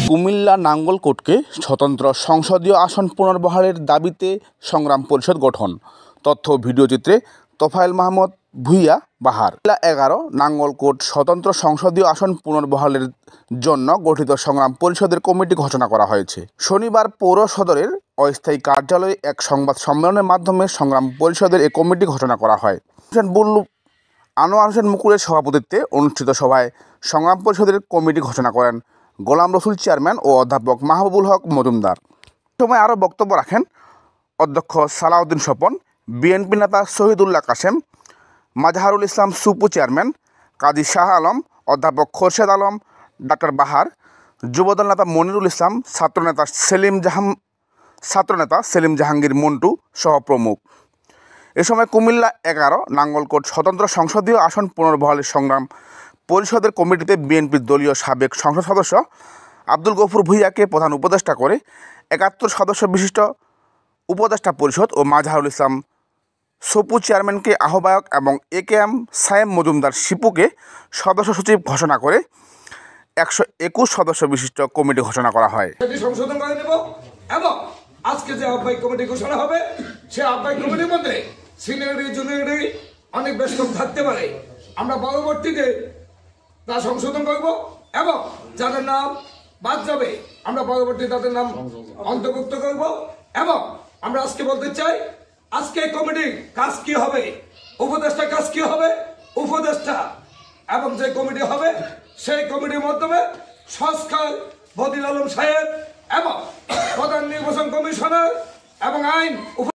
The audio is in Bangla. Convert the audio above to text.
কুমিল্লা নাঙ্গলকোটকে স্বতন্ত্র সংসদীয় আসন পুনর্বহালের দাবিতে সংগ্রাম পরিষদ গঠন। তথ্য ভিডিওচিত্রে তোফায়েল মাহমুদ ভূঁইয়া বাহার। 11 নাঙ্গলকোট স্বতন্ত্র সংসদীয় আসন পুনর্বহালের জন্য গঠিত সংগ্রাম পরিষদের কমিটি ঘোষণা করা হয়েছে। শনিবার পৌর সদরের অস্থায়ী কার্যালয়ে এক সংবাদ সম্মেলনের মাধ্যমে সংগ্রাম পরিষদের এই কমিটি ঘোষণা করা হয়। আনোয়ার হোসেন মুকুলের সভাপতিত্বে অনুষ্ঠিত সভায় সংগ্রাম পরিষদের কমিটি ঘোষণা করেন গোলাম রসুল চেয়ারম্যান ও অধ্যাপক মাহবুবুল হক মজুমদার। সময় আরও বক্তব্য রাখেন অধ্যক্ষ সালাউদ্দিন স্বপন, বিএনপি নেতা শহীদুল্লাহ কাশেম, মাজহারুল ইসলাম সুপু চেয়ারম্যান, কাজী শাহ আলম, অধ্যাপক খোরশেদ আলম, ডাক্তার বাহার, যুবদল নেতা মনিরুল ইসলাম, ছাত্রনেতা সেলিম জাহাঙ্গীর মন্টু সহ প্রমুখ। এ সময় কুমিল্লা 11 নাঙ্গলকোট স্বতন্ত্র সংসদীয় আসন পুনর্বহালের সংগ্রাম পরিষদের কমিটিতে বিএনপির দলীয় সাবেক সংসদ সদস্য আব্দুল গফুর ভূঁইয়াকে প্রধান উপদেষ্টা করে 71 সদস্য বিশিষ্ট উপদেষ্টা পরিষদ ও মাজহারুল ইসলাম সপু চেয়ারম্যানকে আহ্বায়ক এবং একেএম সায়েম মজুমদার শিপুকে সদস্য সচিব ঘোষণা করে 121 সদস্য বিশিষ্ট কমিটি ঘোষণা করা হয়। সংশোধন করে নেব এবং আজকে যে আহ্বায়ক কমিটি ঘোষণা হবে সেই আহ্বায়ক কমিটির মধ্যে সিনিয়রিটি জুনিয়রিটি অনেক ব্যস্ত থাকতে পারে। আমরা পরবর্তীতে তা সংশোধন করব এবং যাদের নাম বাদ যাবে আমরা পরবর্তীতে তাদের নাম অন্তর্ভুক্ত করব। এবং আমরা আজকে বলতে চাই আজকে কমিটির কাজ কি হবে, উপদেষ্টা কাজ কি হবে, উপদেষ্টা এবং যে কমিটি হবে সেই কমিটির মাধ্যমে সংস্কার বদিল আলম সাহেব এবং প্রধান নির্বাচন কমিশনার এবং আইন